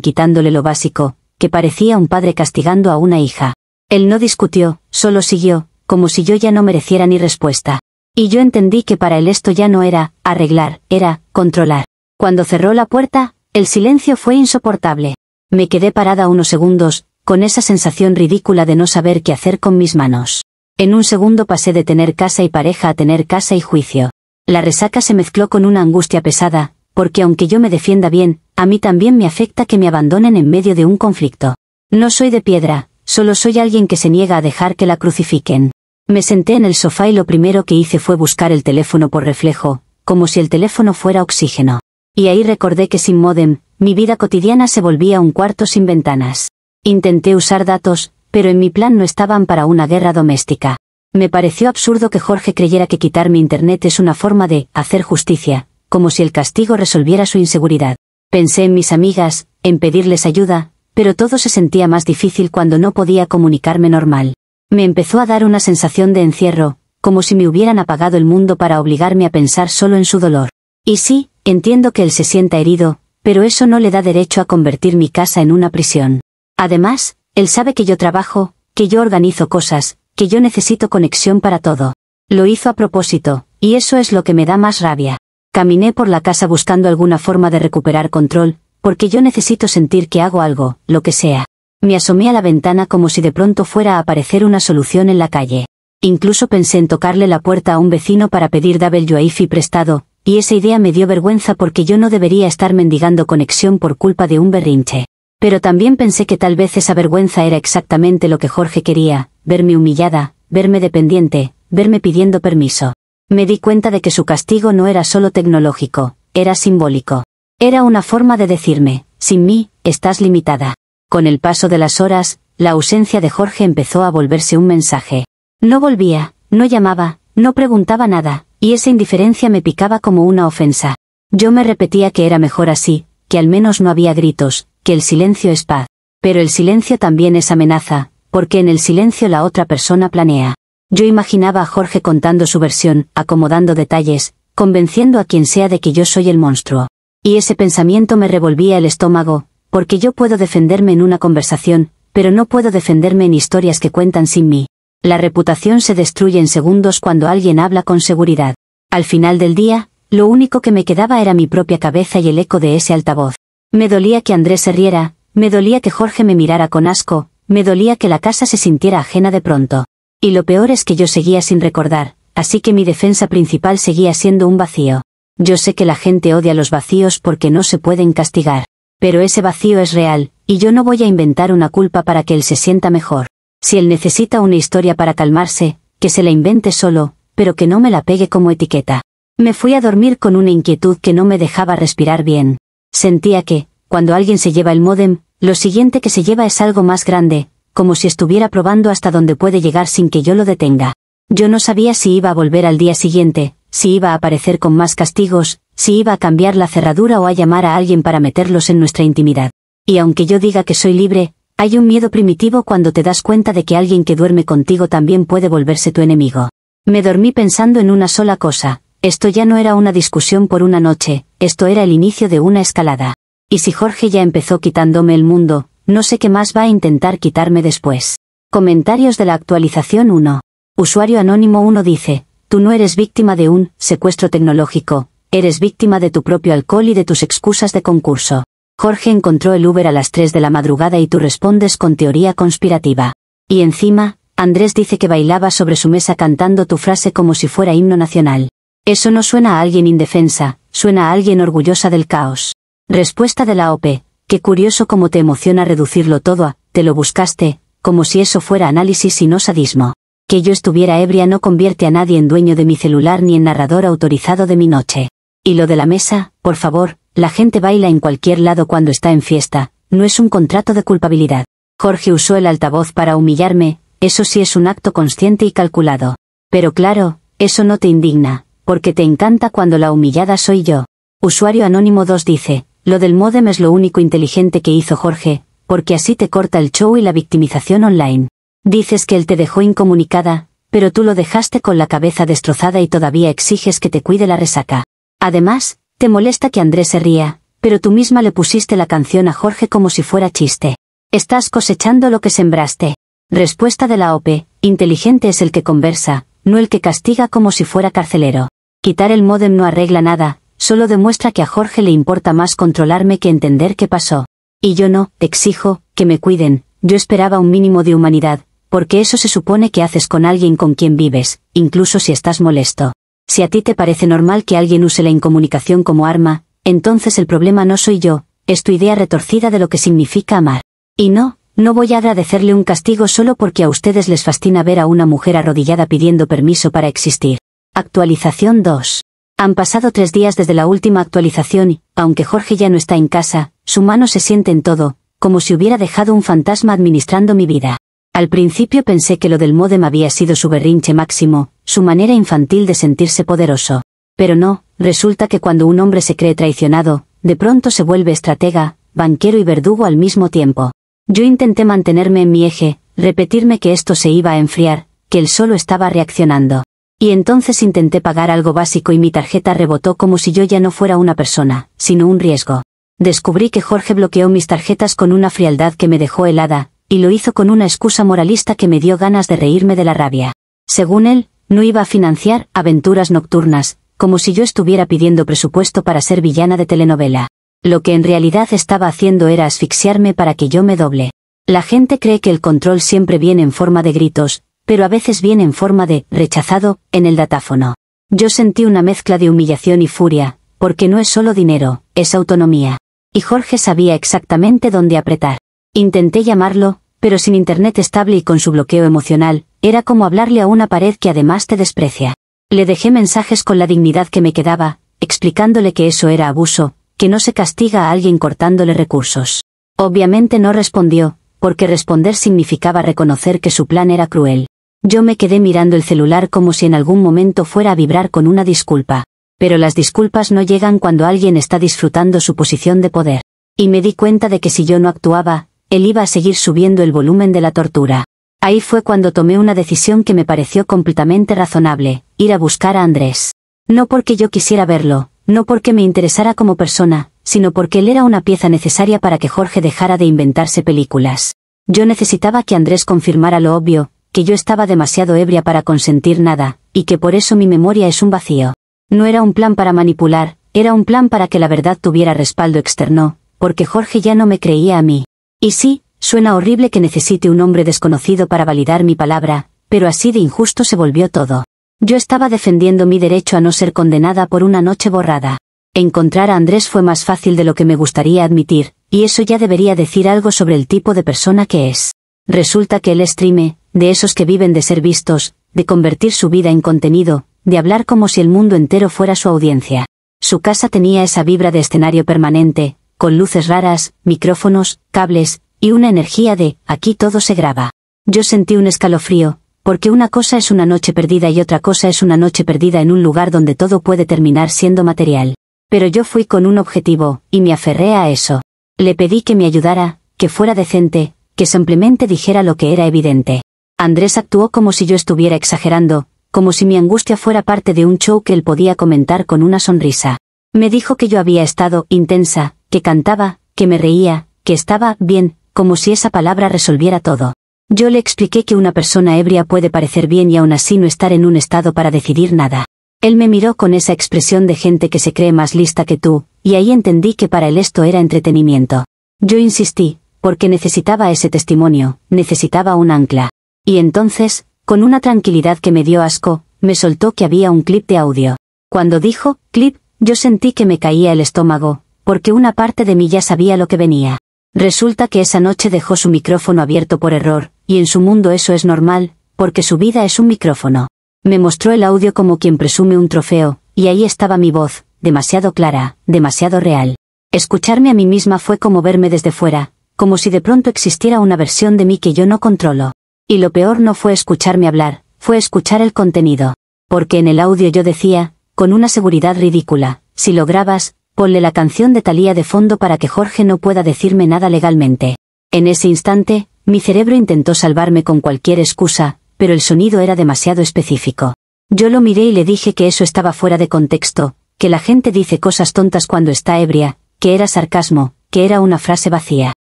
quitándole lo básico, que parecía un padre castigando a una hija. Él no discutió, solo siguió, como si yo ya no mereciera ni respuesta. Y yo entendí que para él esto ya no era arreglar, era controlar. Cuando cerró la puerta, el silencio fue insoportable. Me quedé parada unos segundos, con esa sensación ridícula de no saber qué hacer con mis manos. En un segundo pasé de tener casa y pareja a tener casa y juicio. La resaca se mezcló con una angustia pesada, porque aunque yo me defienda bien, a mí también me afecta que me abandonen en medio de un conflicto. No soy de piedra, solo soy alguien que se niega a dejar que la crucifiquen. Me senté en el sofá y lo primero que hice fue buscar el teléfono por reflejo, como si el teléfono fuera oxígeno. Y ahí recordé que sin módem, mi vida cotidiana se volvía un cuarto sin ventanas. Intenté usar datos, pero en mi plan no estaban para una guerra doméstica. Me pareció absurdo que Jorge creyera que quitarme internet es una forma de hacer justicia, como si el castigo resolviera su inseguridad. Pensé en mis amigas, en pedirles ayuda, pero todo se sentía más difícil cuando no podía comunicarme normal. Me empezó a dar una sensación de encierro, como si me hubieran apagado el mundo para obligarme a pensar solo en su dolor. Y sí, entiendo que él se sienta herido, pero eso no le da derecho a convertir mi casa en una prisión. Además, él sabe que yo trabajo, que yo organizo cosas, que yo necesito conexión para todo. Lo hizo a propósito, y eso es lo que me da más rabia. Caminé por la casa buscando alguna forma de recuperar control, porque yo necesito sentir que hago algo, lo que sea. Me asomé a la ventana como si de pronto fuera a aparecer una solución en la calle. Incluso pensé en tocarle la puerta a un vecino para pedir WiFi prestado, y esa idea me dio vergüenza porque yo no debería estar mendigando conexión por culpa de un berrinche. Pero también pensé que tal vez esa vergüenza era exactamente lo que Jorge quería, verme humillada, verme dependiente, verme pidiendo permiso. Me di cuenta de que su castigo no era solo tecnológico, era simbólico. Era una forma de decirme, sin mí, estás limitada. Con el paso de las horas, la ausencia de Jorge empezó a volverse un mensaje. No volvía, no llamaba, no preguntaba nada, y esa indiferencia me picaba como una ofensa. Yo me repetía que era mejor así, que al menos no había gritos, que el silencio es paz. Pero el silencio también es amenaza, porque en el silencio la otra persona planea. Yo imaginaba a Jorge contando su versión, acomodando detalles, convenciendo a quien sea de que yo soy el monstruo. Y ese pensamiento me revolvía el estómago, porque yo puedo defenderme en una conversación, pero no puedo defenderme en historias que cuentan sin mí. La reputación se destruye en segundos cuando alguien habla con seguridad. Al final del día, lo único que me quedaba era mi propia cabeza y el eco de ese altavoz. Me dolía que Andrés se riera, me dolía que Jorge me mirara con asco, me dolía que la casa se sintiera ajena de pronto. Y lo peor es que yo seguía sin recordar, así que mi defensa principal seguía siendo un vacío. Yo sé que la gente odia los vacíos porque no se pueden castigar. Pero ese vacío es real, y yo no voy a inventar una culpa para que él se sienta mejor. Si él necesita una historia para calmarse, que se la invente solo, pero que no me la pegue como etiqueta. Me fui a dormir con una inquietud que no me dejaba respirar bien. Sentía que, cuando alguien se lleva el módem, lo siguiente que se lleva es algo más grande, como si estuviera probando hasta dónde puede llegar sin que yo lo detenga. Yo no sabía si iba a volver al día siguiente, si iba a aparecer con más castigos, si iba a cambiar la cerradura o a llamar a alguien para meterlos en nuestra intimidad. Y aunque yo diga que soy libre, hay un miedo primitivo cuando te das cuenta de que alguien que duerme contigo también puede volverse tu enemigo. Me dormí pensando en una sola cosa, esto ya no era una discusión por una noche, esto era el inicio de una escalada. Y si Jorge ya empezó quitándome el mundo, no sé qué más va a intentar quitarme después. Comentarios de la actualización 1. Usuario anónimo 1 dice, tú no eres víctima de un secuestro tecnológico, eres víctima de tu propio alcohol y de tus excusas de concurso. Jorge encontró el Uber a las 3 de la madrugada y tú respondes con teoría conspirativa. Y encima, Andrés dice que bailaba sobre su mesa cantando tu frase como si fuera himno nacional. Eso no suena a alguien indefensa, suena a alguien orgullosa del caos. Respuesta de la OP, qué curioso cómo te emociona reducirlo todo a, te lo buscaste, como si eso fuera análisis y no sadismo. Que yo estuviera ebria no convierte a nadie en dueño de mi celular ni en narrador autorizado de mi noche. Y lo de la mesa, por favor, la gente baila en cualquier lado cuando está en fiesta, no es un contrato de culpabilidad. Jorge usó el altavoz para humillarme, eso sí es un acto consciente y calculado. Pero claro, eso no te indigna, porque te encanta cuando la humillada soy yo. Usuario anónimo 2 dice, lo del módem es lo único inteligente que hizo Jorge, porque así te corta el show y la victimización online. Dices que él te dejó incomunicada, pero tú lo dejaste con la cabeza destrozada y todavía exiges que te cuide la resaca. Además, te molesta que Andrés se ría, pero tú misma le pusiste la canción a Jorge como si fuera chiste. Estás cosechando lo que sembraste. Respuesta de la OP: inteligente es el que conversa, no el que castiga como si fuera carcelero. Quitar el módem no arregla nada, solo demuestra que a Jorge le importa más controlarme que entender qué pasó. Y yo no, exijo, que me cuiden, yo esperaba un mínimo de humanidad, porque eso se supone que haces con alguien con quien vives, incluso si estás molesto. Si a ti te parece normal que alguien use la incomunicación como arma, entonces el problema no soy yo, es tu idea retorcida de lo que significa amar. Y no voy a agradecerle un castigo solo porque a ustedes les fascina ver a una mujer arrodillada pidiendo permiso para existir. Actualización 2. Han pasado 3 días desde la última actualización y, aunque Jorge ya no está en casa, su mano se siente en todo, como si hubiera dejado un fantasma administrando mi vida. Al principio pensé que lo del módem había sido su berrinche máximo, su manera infantil de sentirse poderoso. Pero no, resulta que cuando un hombre se cree traicionado, de pronto se vuelve estratega, banquero y verdugo al mismo tiempo. Yo intenté mantenerme en mi eje, repetirme que esto se iba a enfriar, que él solo estaba reaccionando. Y entonces intenté pagar algo básico y mi tarjeta rebotó como si yo ya no fuera una persona, sino un riesgo. Descubrí que Jorge bloqueó mis tarjetas con una frialdad que me dejó helada, y lo hizo con una excusa moralista que me dio ganas de reírme de la rabia. Según él, no iba a financiar aventuras nocturnas, como si yo estuviera pidiendo presupuesto para ser villana de telenovela. Lo que en realidad estaba haciendo era asfixiarme para que yo me doble. La gente cree que el control siempre viene en forma de gritos, pero a veces viene en forma de rechazado en el datáfono. Yo sentí una mezcla de humillación y furia, porque no es solo dinero, es autonomía. Y Jorge sabía exactamente dónde apretar. Intenté llamarlo, pero sin internet estable y con su bloqueo emocional, era como hablarle a una pared que además te desprecia. Le dejé mensajes con la dignidad que me quedaba, explicándole que eso era abuso, que no se castiga a alguien cortándole recursos. Obviamente no respondió, porque responder significaba reconocer que su plan era cruel. Yo me quedé mirando el celular como si en algún momento fuera a vibrar con una disculpa. Pero las disculpas no llegan cuando alguien está disfrutando su posición de poder. Y me di cuenta de que si yo no actuaba, él iba a seguir subiendo el volumen de la tortura. Ahí fue cuando tomé una decisión que me pareció completamente razonable: ir a buscar a Andrés. No porque yo quisiera verlo, no porque me interesara como persona, sino porque él era una pieza necesaria para que Jorge dejara de inventarse películas. Yo necesitaba que Andrés confirmara lo obvio, que yo estaba demasiado ebria para consentir nada, y que por eso mi memoria es un vacío. No era un plan para manipular, era un plan para que la verdad tuviera respaldo externo, porque Jorge ya no me creía a mí. Y sí, suena horrible que necesite un hombre desconocido para validar mi palabra, pero así de injusto se volvió todo. Yo estaba defendiendo mi derecho a no ser condenada por una noche borrada. Encontrar a Andrés fue más fácil de lo que me gustaría admitir, y eso ya debería decir algo sobre el tipo de persona que es. Resulta que él es trime, de esos que viven de ser vistos, de convertir su vida en contenido, de hablar como si el mundo entero fuera su audiencia. Su casa tenía esa vibra de escenario permanente, con luces raras, micrófonos, cables, y una energía de, aquí todo se graba. Yo sentí un escalofrío, porque una cosa es una noche perdida y otra cosa es una noche perdida en un lugar donde todo puede terminar siendo material. Pero yo fui con un objetivo, y me aferré a eso. Le pedí que me ayudara, que fuera decente, que simplemente dijera lo que era evidente. Andrés actuó como si yo estuviera exagerando, como si mi angustia fuera parte de un show que él podía comentar con una sonrisa. Me dijo que yo había estado intensa, que cantaba, que me reía, que estaba bien, como si esa palabra resolviera todo. Yo le expliqué que una persona ebria puede parecer bien y aún así no estar en un estado para decidir nada. Él me miró con esa expresión de gente que se cree más lista que tú, y ahí entendí que para él esto era entretenimiento. Yo insistí, porque necesitaba ese testimonio, necesitaba un ancla. Y entonces, con una tranquilidad que me dio asco, me soltó que había un clip de audio. Cuando dijo, clip, yo sentí que me caía el estómago, porque una parte de mí ya sabía lo que venía. Resulta que esa noche dejó su micrófono abierto por error, y en su mundo eso es normal, porque su vida es un micrófono. Me mostró el audio como quien presume un trofeo, y ahí estaba mi voz, demasiado clara, demasiado real. Escucharme a mí misma fue como verme desde fuera, como si de pronto existiera una versión de mí que yo no controlo. Y lo peor no fue escucharme hablar, fue escuchar el contenido. Porque en el audio yo decía, con una seguridad ridícula, si lo grabas, ponle la canción de Thalía de fondo para que Jorge no pueda decirme nada legalmente. En ese instante, mi cerebro intentó salvarme con cualquier excusa, pero el sonido era demasiado específico. Yo lo miré y le dije que eso estaba fuera de contexto, que la gente dice cosas tontas cuando está ebria, que era sarcasmo, que era una frase vacía.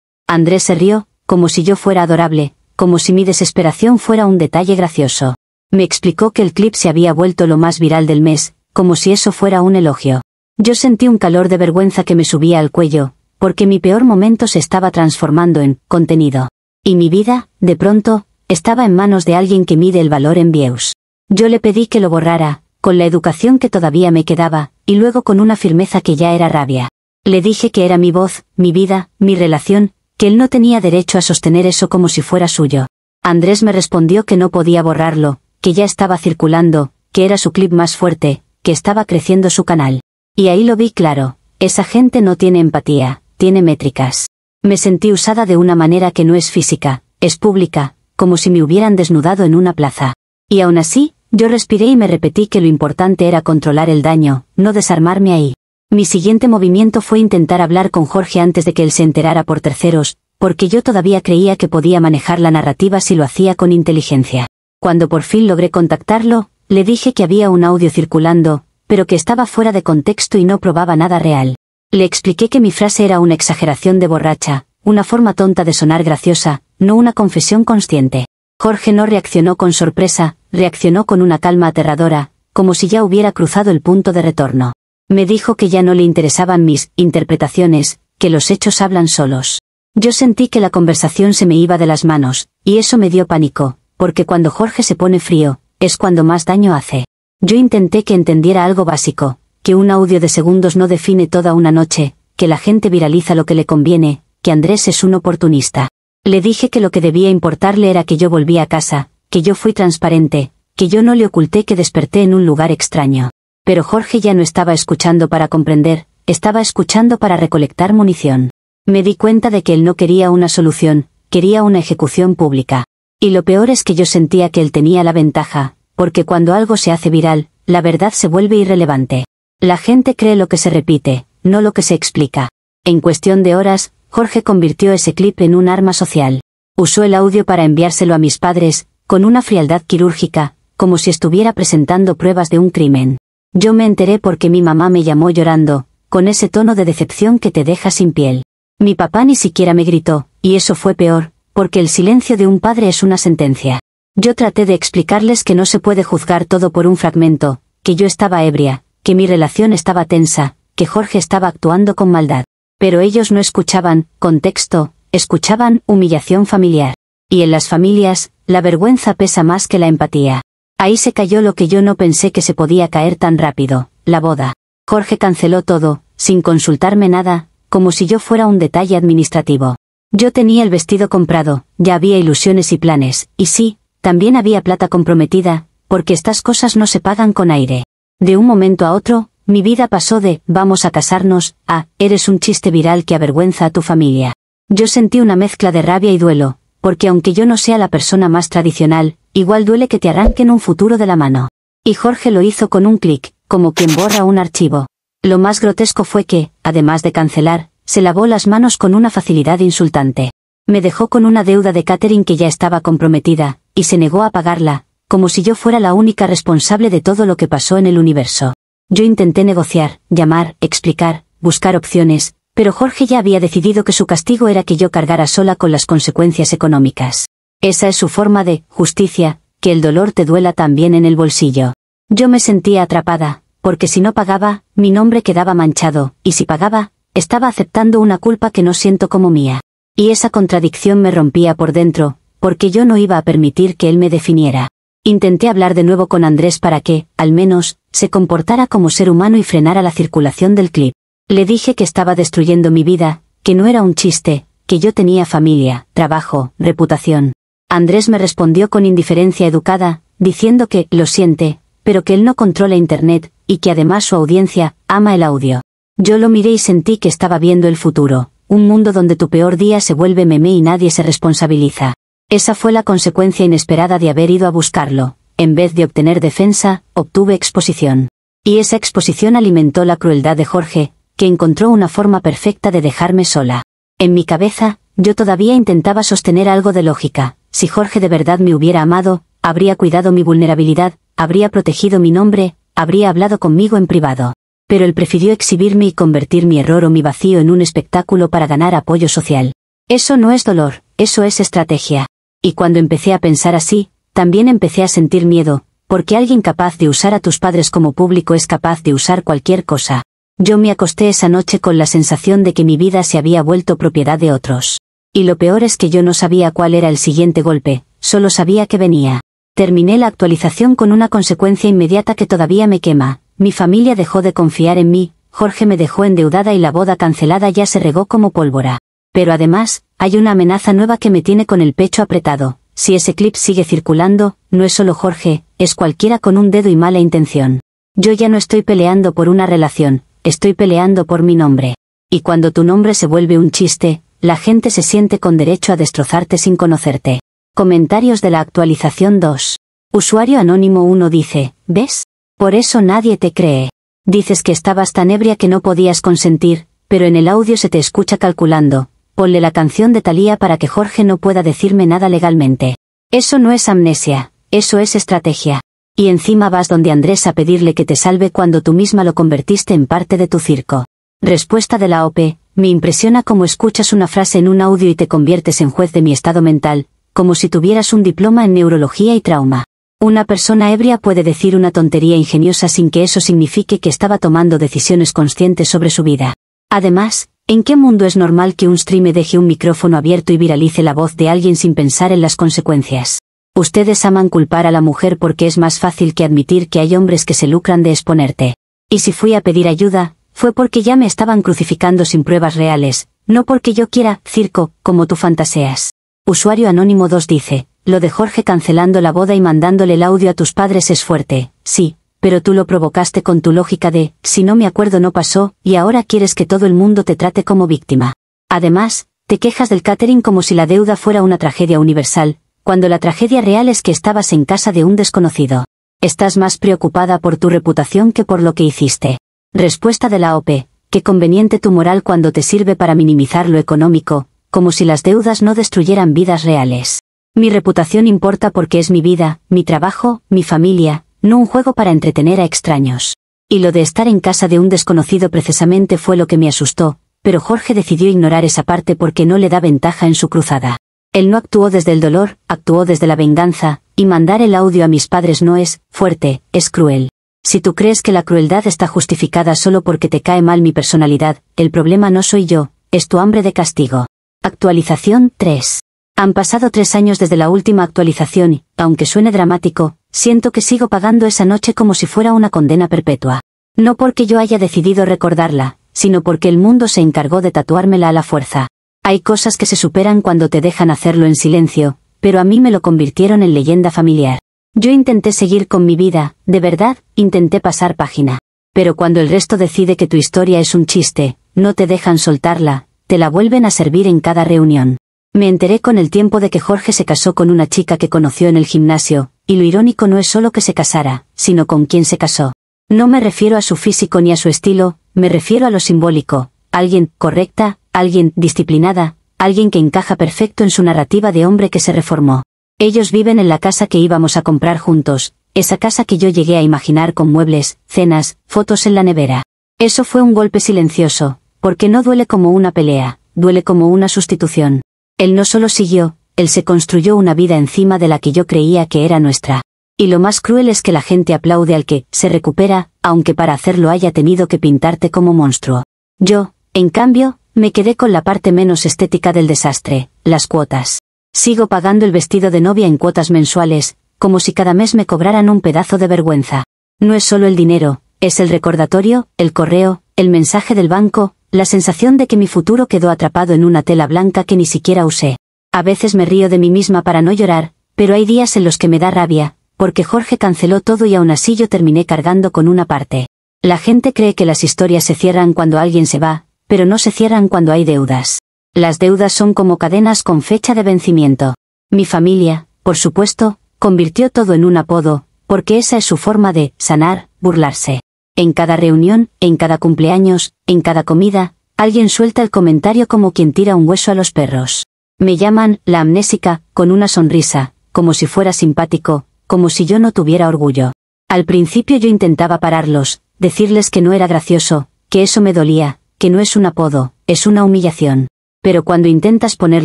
Andrés se rió, como si yo fuera adorable, como si mi desesperación fuera un detalle gracioso. Me explicó que el clip se había vuelto lo más viral del mes, como si eso fuera un elogio. Yo sentí un calor de vergüenza que me subía al cuello, porque mi peor momento se estaba transformando en contenido. Y mi vida, de pronto, estaba en manos de alguien que mide el valor en views. Yo le pedí que lo borrara, con la educación que todavía me quedaba, y luego con una firmeza que ya era rabia. Le dije que era mi voz, mi vida, mi relación, que él no tenía derecho a sostener eso como si fuera suyo. Andrés me respondió que no podía borrarlo, que ya estaba circulando, que era su clip más fuerte, que estaba creciendo su canal. Y ahí lo vi claro, esa gente no tiene empatía, tiene métricas. Me sentí usada de una manera que no es física, es pública, como si me hubieran desnudado en una plaza. Y aún así, yo respiré y me repetí que lo importante era controlar el daño, no desarmarme ahí. Mi siguiente movimiento fue intentar hablar con Jorge antes de que él se enterara por terceros, porque yo todavía creía que podía manejar la narrativa si lo hacía con inteligencia. Cuando por fin logré contactarlo, le dije que había un audio circulando, pero que estaba fuera de contexto y no probaba nada real. Le expliqué que mi frase era una exageración de borracha, una forma tonta de sonar graciosa, no una confesión consciente. Jorge no reaccionó con sorpresa, reaccionó con una calma aterradora, como si ya hubiera cruzado el punto de retorno. Me dijo que ya no le interesaban mis interpretaciones, que los hechos hablan solos. Yo sentí que la conversación se me iba de las manos, y eso me dio pánico, porque cuando Jorge se pone frío, es cuando más daño hace. Yo intenté que entendiera algo básico, que un audio de segundos no define toda una noche, que la gente viraliza lo que le conviene, que Andrés es un oportunista. Le dije que lo que debía importarle era que yo volví a casa, que yo fui transparente, que yo no le oculté que desperté en un lugar extraño. Pero Jorge ya no estaba escuchando para comprender, estaba escuchando para recolectar munición. Me di cuenta de que él no quería una solución, quería una ejecución pública. Y lo peor es que yo sentía que él tenía la ventaja, porque cuando algo se hace viral, la verdad se vuelve irrelevante. La gente cree lo que se repite, no lo que se explica. En cuestión de horas, Jorge convirtió ese clip en un arma social. Usó el audio para enviárselo a mis padres, con una frialdad quirúrgica, como si estuviera presentando pruebas de un crimen. Yo me enteré porque mi mamá me llamó llorando, con ese tono de decepción que te deja sin piel. Mi papá ni siquiera me gritó, y eso fue peor, porque el silencio de un padre es una sentencia. Yo traté de explicarles que no se puede juzgar todo por un fragmento, que yo estaba ebria, que mi relación estaba tensa, que Jorge estaba actuando con maldad. Pero ellos no escuchaban contexto, escuchaban humillación familiar. Y en las familias, la vergüenza pesa más que la empatía. Ahí se cayó lo que yo no pensé que se podía caer tan rápido, la boda. Jorge canceló todo, sin consultarme nada, como si yo fuera un detalle administrativo. Yo tenía el vestido comprado, ya había ilusiones y planes, y sí, también había plata comprometida, porque estas cosas no se pagan con aire. De un momento a otro, mi vida pasó de vamos a casarnos a eres un chiste viral que avergüenza a tu familia. Yo sentí una mezcla de rabia y duelo, porque aunque yo no sea la persona más tradicional, igual duele que te arranquen un futuro de la mano. Y Jorge lo hizo con un clic, como quien borra un archivo. Lo más grotesco fue que, además de cancelar, se lavó las manos con una facilidad insultante. Me dejó con una deuda de catering que ya estaba comprometida, y se negó a pagarla, como si yo fuera la única responsable de todo lo que pasó en el universo. Yo intenté negociar, llamar, explicar, buscar opciones, pero Jorge ya había decidido que su castigo era que yo cargara sola con las consecuencias económicas. Esa es su forma de justicia, que el dolor te duela también en el bolsillo. Yo me sentía atrapada, porque si no pagaba, mi nombre quedaba manchado, y si pagaba, estaba aceptando una culpa que no siento como mía. Y esa contradicción me rompía por dentro, porque yo no iba a permitir que él me definiera. Intenté hablar de nuevo con Andrés para que, al menos, se comportara como ser humano y frenara la circulación del clip. Le dije que estaba destruyendo mi vida, que no era un chiste, que yo tenía familia, trabajo, reputación. Andrés me respondió con indiferencia educada, diciendo que lo siente, pero que él no controla Internet, y que además su audiencia ama el audio. Yo lo miré y sentí que estaba viendo el futuro, un mundo donde tu peor día se vuelve meme y nadie se responsabiliza. Esa fue la consecuencia inesperada de haber ido a buscarlo. En vez de obtener defensa, obtuve exposición. Y esa exposición alimentó la crueldad de Jorge, que encontró una forma perfecta de dejarme sola. En mi cabeza, yo todavía intentaba sostener algo de lógica. Si Jorge de verdad me hubiera amado, habría cuidado mi vulnerabilidad, habría protegido mi nombre, habría hablado conmigo en privado. Pero él prefirió exhibirme y convertir mi error o mi vacío en un espectáculo para ganar apoyo social. Eso no es dolor, eso es estrategia. Y cuando empecé a pensar así, también empecé a sentir miedo, porque alguien capaz de usar a tus padres como público es capaz de usar cualquier cosa. Yo me acosté esa noche con la sensación de que mi vida se había vuelto propiedad de otros. Y lo peor es que yo no sabía cuál era el siguiente golpe, solo sabía que venía. Terminé la actualización con una consecuencia inmediata que todavía me quema. Mi familia dejó de confiar en mí, Jorge me dejó endeudada y la boda cancelada ya se regó como pólvora. Pero además, hay una amenaza nueva que me tiene con el pecho apretado. Si ese clip sigue circulando, no es solo Jorge, es cualquiera con un dedo y mala intención. Yo ya no estoy peleando por una relación, estoy peleando por mi nombre. Y cuando tu nombre se vuelve un chiste, la gente se siente con derecho a destrozarte sin conocerte. Comentarios de la actualización 2. Usuario anónimo 1 dice, ¿ves? Por eso nadie te cree. Dices que estabas tan ebria que no podías consentir, pero en el audio se te escucha calculando. Ponle la canción de Thalía para que Jorge no pueda decirme nada legalmente. Eso no es amnesia, eso es estrategia. Y encima vas donde Andrés a pedirle que te salve cuando tú misma lo convertiste en parte de tu circo. Respuesta de la OP, me impresiona cómo escuchas una frase en un audio y te conviertes en juez de mi estado mental, como si tuvieras un diploma en neurología y trauma. Una persona ebria puede decir una tontería ingeniosa sin que eso signifique que estaba tomando decisiones conscientes sobre su vida. Además, ¿en qué mundo es normal que un streamer deje un micrófono abierto y viralice la voz de alguien sin pensar en las consecuencias? Ustedes aman culpar a la mujer porque es más fácil que admitir que hay hombres que se lucran de exponerte. Y si fui a pedir ayuda, fue porque ya me estaban crucificando sin pruebas reales, no porque yo quiera circo, como tú fantaseas. Usuario anónimo 2 dice, lo de Jorge cancelando la boda y mandándole el audio a tus padres es fuerte, sí, pero tú lo provocaste con tu lógica de, si no me acuerdo no pasó, y ahora quieres que todo el mundo te trate como víctima. Además, te quejas del catering como si la deuda fuera una tragedia universal, cuando la tragedia real es que estabas en casa de un desconocido. Estás más preocupada por tu reputación que por lo que hiciste. Respuesta de la OP, qué conveniente tu moral cuando te sirve para minimizar lo económico, como si las deudas no destruyeran vidas reales. Mi reputación importa porque es mi vida, mi trabajo, mi familia, no un juego para entretener a extraños. Y lo de estar en casa de un desconocido precisamente fue lo que me asustó, pero Jorge decidió ignorar esa parte porque no le da ventaja en su cruzada. Él no actuó desde el dolor, actuó desde la venganza, y mandar el audio a mis padres no es fuerte, es cruel. Si tú crees que la crueldad está justificada solo porque te cae mal mi personalidad, el problema no soy yo, es tu hambre de castigo. Actualización 3. Han pasado 3 años desde la última actualización y, aunque suene dramático, siento que sigo pagando esa noche como si fuera una condena perpetua. No porque yo haya decidido recordarla, sino porque el mundo se encargó de tatuármela a la fuerza. Hay cosas que se superan cuando te dejan hacerlo en silencio, pero a mí me lo convirtieron en leyenda familiar. Yo intenté seguir con mi vida, de verdad, intenté pasar página. Pero cuando el resto decide que tu historia es un chiste, no te dejan soltarla, te la vuelven a servir en cada reunión. Me enteré con el tiempo de que Jorge se casó con una chica que conoció en el gimnasio, y lo irónico no es solo que se casara, sino con quién se casó. No me refiero a su físico ni a su estilo, me refiero a lo simbólico, alguien correcta, alguien disciplinada, alguien que encaja perfecto en su narrativa de hombre que se reformó. Ellos viven en la casa que íbamos a comprar juntos, esa casa que yo llegué a imaginar con muebles, cenas, fotos en la nevera. Eso fue un golpe silencioso, porque no duele como una pelea, duele como una sustitución. Él no solo siguió, él se construyó una vida encima de la que yo creía que era nuestra. Y lo más cruel es que la gente aplaude al que se recupera, aunque para hacerlo haya tenido que pintarte como monstruo. Yo, en cambio, me quedé con la parte menos estética del desastre, las cuotas. Sigo pagando el vestido de novia en cuotas mensuales, como si cada mes me cobraran un pedazo de vergüenza. No es solo el dinero, es el recordatorio, el correo, el mensaje del banco, la sensación de que mi futuro quedó atrapado en una tela blanca que ni siquiera usé. A veces me río de mí misma para no llorar, pero hay días en los que me da rabia, porque Jorge canceló todo y aún así yo terminé cargando con una parte. La gente cree que las historias se cierran cuando alguien se va, pero no se cierran cuando hay deudas. Las deudas son como cadenas con fecha de vencimiento. Mi familia, por supuesto, convirtió todo en un apodo, porque esa es su forma de sanar, burlarse. En cada reunión, en cada cumpleaños, en cada comida, alguien suelta el comentario como quien tira un hueso a los perros. Me llaman la amnésica, con una sonrisa, como si fuera simpático, como si yo no tuviera orgullo. Al principio yo intentaba pararlos, decirles que no era gracioso, que eso me dolía, que no es un apodo, es una humillación. Pero cuando intentas poner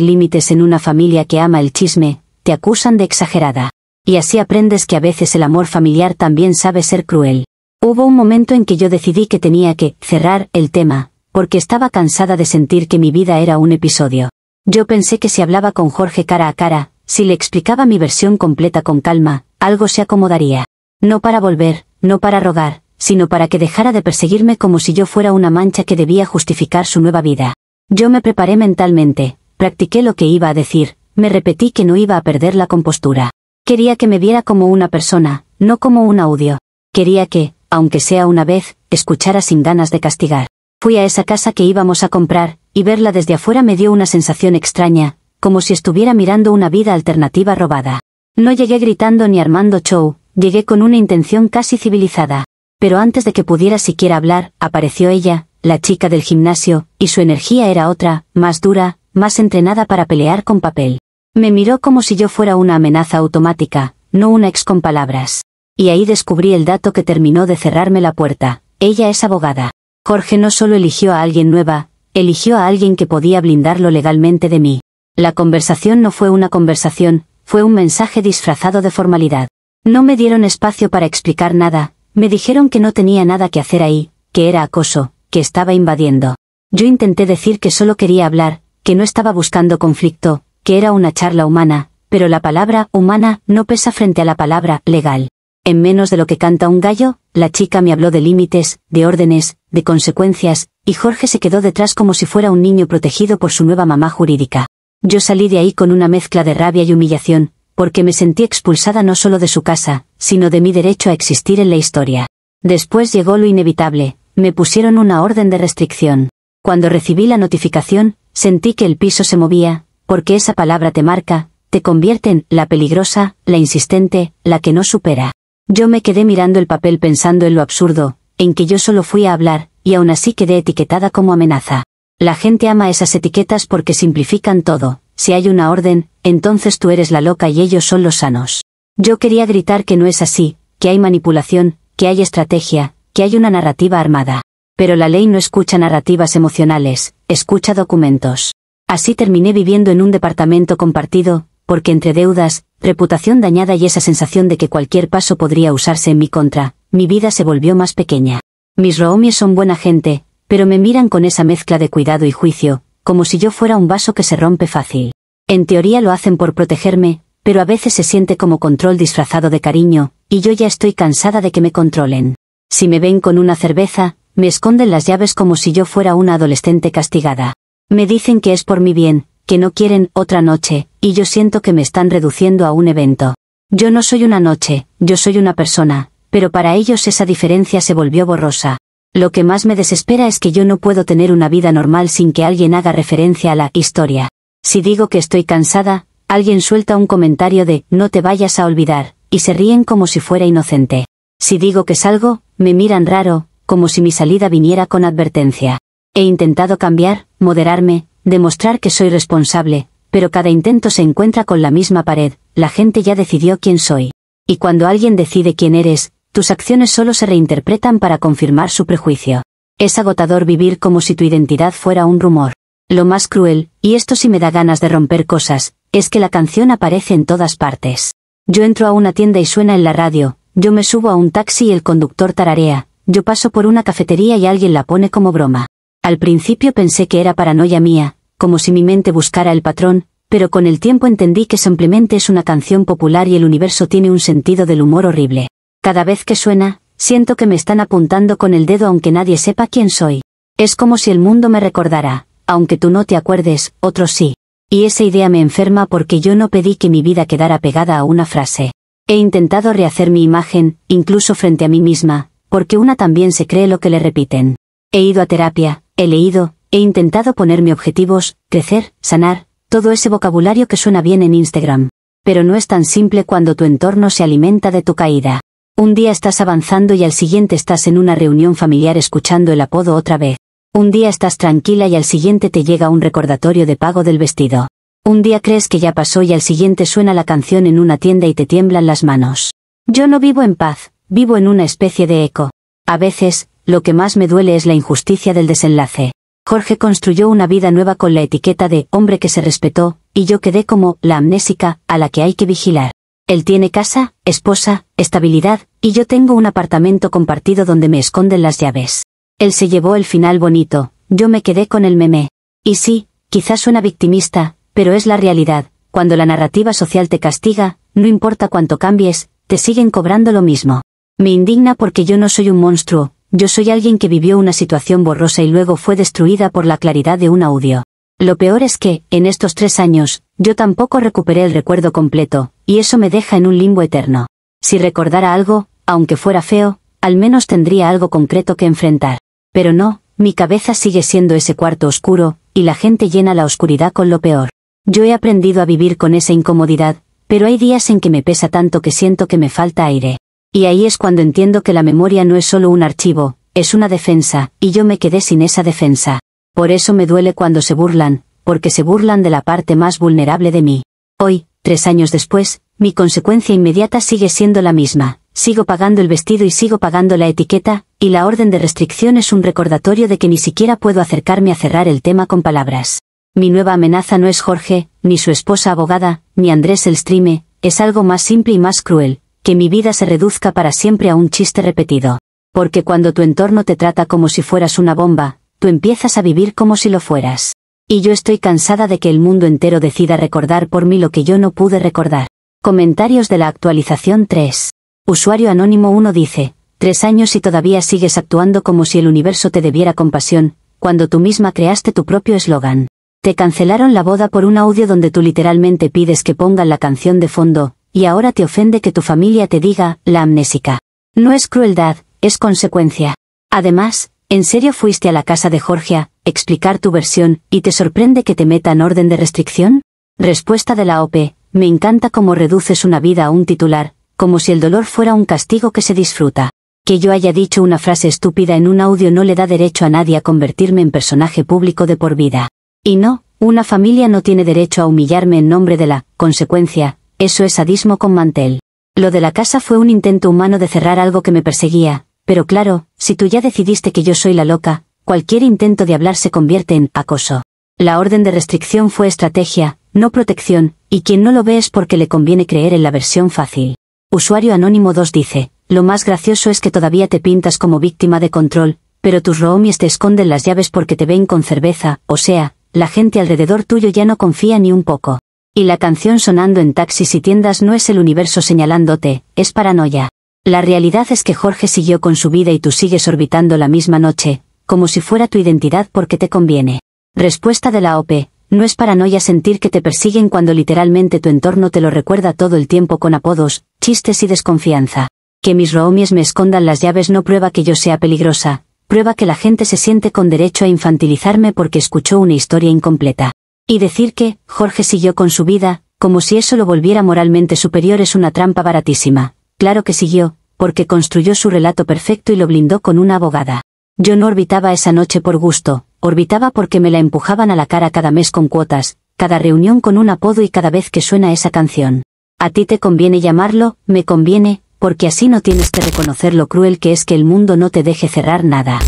límites en una familia que ama el chisme, te acusan de exagerada. Y así aprendes que a veces el amor familiar también sabe ser cruel. Hubo un momento en que yo decidí que tenía que cerrar el tema, porque estaba cansada de sentir que mi vida era un episodio. Yo pensé que si hablaba con Jorge cara a cara, si le explicaba mi versión completa con calma, algo se acomodaría. No para volver, no para rogar, sino para que dejara de perseguirme como si yo fuera una mancha que debía justificar su nueva vida. Yo me preparé mentalmente, practiqué lo que iba a decir, me repetí que no iba a perder la compostura. Quería que me viera como una persona, no como un audio. Quería que, aunque sea una vez, escuchara sin ganas de castigar. Fui a esa casa que íbamos a comprar, y verla desde afuera me dio una sensación extraña, como si estuviera mirando una vida alternativa robada. No llegué gritando ni armando show, llegué con una intención casi civilizada. Pero antes de que pudiera siquiera hablar, apareció ella, la chica del gimnasio, y su energía era otra, más dura, más entrenada para pelear con papel. Me miró como si yo fuera una amenaza automática, no una ex con palabras. Y ahí descubrí el dato que terminó de cerrarme la puerta. Ella es abogada. Jorge no solo eligió a alguien nueva, eligió a alguien que podía blindarlo legalmente de mí. La conversación no fue una conversación, fue un mensaje disfrazado de formalidad. No me dieron espacio para explicar nada, me dijeron que no tenía nada que hacer ahí, que era acoso, que estaba invadiendo. Yo intenté decir que solo quería hablar, que no estaba buscando conflicto, que era una charla humana, pero la palabra humana no pesa frente a la palabra legal. En menos de lo que canta un gallo, la chica me habló de límites, de órdenes, de consecuencias, y Jorge se quedó detrás como si fuera un niño protegido por su nueva mamá jurídica. Yo salí de ahí con una mezcla de rabia y humillación, porque me sentí expulsada no solo de su casa, sino de mi derecho a existir en la historia. Después llegó lo inevitable, me pusieron una orden de restricción. Cuando recibí la notificación, sentí que el piso se movía, porque esa palabra te marca, te convierte en la peligrosa, la insistente, la que no supera. Yo me quedé mirando el papel pensando en lo absurdo, en que yo solo fui a hablar, y aún así quedé etiquetada como amenaza. La gente ama esas etiquetas porque simplifican todo. Si hay una orden, entonces tú eres la loca y ellos son los sanos. Yo quería gritar que no es así, que hay manipulación, que hay estrategia, que hay una narrativa armada. Pero la ley no escucha narrativas emocionales, escucha documentos. Así terminé viviendo en un departamento compartido, porque entre deudas, reputación dañada y esa sensación de que cualquier paso podría usarse en mi contra, mi vida se volvió más pequeña. Mis roomies son buena gente, pero me miran con esa mezcla de cuidado y juicio, como si yo fuera un vaso que se rompe fácil. En teoría lo hacen por protegerme, pero a veces se siente como control disfrazado de cariño, y yo ya estoy cansada de que me controlen. Si me ven con una cerveza, me esconden las llaves como si yo fuera una adolescente castigada. Me dicen que es por mi bien, que no quieren otra noche, y yo siento que me están reduciendo a un evento. Yo no soy una noche, yo soy una persona, pero para ellos esa diferencia se volvió borrosa. Lo que más me desespera es que yo no puedo tener una vida normal sin que alguien haga referencia a la historia. Si digo que estoy cansada, alguien suelta un comentario de «no te vayas a olvidar», y se ríen como si fuera inocente. Si digo que salgo, me miran raro, como si mi salida viniera con advertencia. He intentado cambiar, moderarme, demostrar que soy responsable, pero cada intento se encuentra con la misma pared, la gente ya decidió quién soy. Y cuando alguien decide quién eres, tus acciones solo se reinterpretan para confirmar su prejuicio. Es agotador vivir como si tu identidad fuera un rumor. Lo más cruel, y esto sí me da ganas de romper cosas, es que la canción aparece en todas partes. Yo entro a una tienda y suena en la radio, yo me subo a un taxi y el conductor tararea, yo paso por una cafetería y alguien la pone como broma. Al principio pensé que era paranoia mía, como si mi mente buscara el patrón, pero con el tiempo entendí que simplemente es una canción popular y el universo tiene un sentido del humor horrible. Cada vez que suena, siento que me están apuntando con el dedo aunque nadie sepa quién soy. Es como si el mundo me recordara, aunque tú no te acuerdes, otros sí. Y esa idea me enferma porque yo no pedí que mi vida quedara pegada a una frase. He intentado rehacer mi imagen, incluso frente a mí misma, porque una también se cree lo que le repiten. He ido a terapia, he leído, he intentado ponerme objetivos, crecer, sanar, todo ese vocabulario que suena bien en Instagram. Pero no es tan simple cuando tu entorno se alimenta de tu caída. Un día estás avanzando y al siguiente estás en una reunión familiar escuchando el apodo otra vez. Un día estás tranquila y al siguiente te llega un recordatorio de pago del vestido. Un día crees que ya pasó y al siguiente suena la canción en una tienda y te tiemblan las manos. Yo no vivo en paz, vivo en una especie de eco. A veces, lo que más me duele es la injusticia del desenlace. Jorge construyó una vida nueva con la etiqueta de hombre que se respetó, y yo quedé como la amnésica, a la que hay que vigilar. Él tiene casa, esposa, estabilidad, y yo tengo un apartamento compartido donde me esconden las llaves. Él se llevó el final bonito, yo me quedé con el meme. Y sí, quizás suena victimista, pero es la realidad. Cuando la narrativa social te castiga, no importa cuánto cambies, te siguen cobrando lo mismo. Me indigna porque yo no soy un monstruo, yo soy alguien que vivió una situación borrosa y luego fue destruida por la claridad de un audio. Lo peor es que, en estos 3 años, yo tampoco recuperé el recuerdo completo, y eso me deja en un limbo eterno. Si recordara algo, aunque fuera feo, al menos tendría algo concreto que enfrentar. Pero no, mi cabeza sigue siendo ese cuarto oscuro, y la gente llena la oscuridad con lo peor. Yo he aprendido a vivir con esa incomodidad, pero hay días en que me pesa tanto que siento que me falta aire. Y ahí es cuando entiendo que la memoria no es solo un archivo, es una defensa, y yo me quedé sin esa defensa. Por eso me duele cuando se burlan, porque se burlan de la parte más vulnerable de mí. Hoy, 3 años después, mi consecuencia inmediata sigue siendo la misma. Sigo pagando el vestido y sigo pagando la etiqueta, y la orden de restricción es un recordatorio de que ni siquiera puedo acercarme a cerrar el tema con palabras. Mi nueva amenaza no es Jorge, ni su esposa abogada, ni Andrés el streame, es algo más simple y más cruel, que mi vida se reduzca para siempre a un chiste repetido. Porque cuando tu entorno te trata como si fueras una bomba, tú empiezas a vivir como si lo fueras. Y yo estoy cansada de que el mundo entero decida recordar por mí lo que yo no pude recordar. Comentarios de la actualización 3. Usuario anónimo 1 dice, 3 años y todavía sigues actuando como si el universo te debiera compasión, cuando tú misma creaste tu propio eslogan. Te cancelaron la boda por un audio donde tú literalmente pides que pongan la canción de fondo, y ahora te ofende que tu familia te diga, la amnésica. No es crueldad, es consecuencia. Además, ¿en serio fuiste a la casa de Jorge a explicar tu versión, y te sorprende que te metan orden de restricción? Respuesta de la OP, me encanta cómo reduces una vida a un titular, como si el dolor fuera un castigo que se disfruta. Que yo haya dicho una frase estúpida en un audio no le da derecho a nadie a convertirme en personaje público de por vida. Y no, una familia no tiene derecho a humillarme en nombre de la consecuencia, eso es sadismo con mantel. Lo de la casa fue un intento humano de cerrar algo que me perseguía, pero claro, si tú ya decidiste que yo soy la loca, cualquier intento de hablar se convierte en acoso. La orden de restricción fue estrategia, no protección, y quien no lo ve es porque le conviene creer en la versión fácil. Usuario anónimo 2 dice, lo más gracioso es que todavía te pintas como víctima de control, pero tus roomies te esconden las llaves porque te ven con cerveza, o sea, la gente alrededor tuyo ya no confía ni un poco. Y la canción sonando en taxis y tiendas no es el universo señalándote, es paranoia. La realidad es que Jorge siguió con su vida y tú sigues orbitando la misma noche, como si fuera tu identidad porque te conviene. Respuesta de la OP, no es paranoia sentir que te persiguen cuando literalmente tu entorno te lo recuerda todo el tiempo con apodos, chistes y desconfianza. Que mis roomies me escondan las llaves no prueba que yo sea peligrosa, prueba que la gente se siente con derecho a infantilizarme porque escuchó una historia incompleta. Y decir que Jorge siguió con su vida, como si eso lo volviera moralmente superior es una trampa baratísima. Claro que siguió, porque construyó su relato perfecto y lo blindó con una abogada. Yo no orbitaba esa noche por gusto, orbitaba porque me la empujaban a la cara cada mes con cuotas, cada reunión con un apodo y cada vez que suena esa canción. A ti te conviene llamarlo, me conviene, porque así no tienes que reconocer lo cruel que es que el mundo no te deje cerrar nada.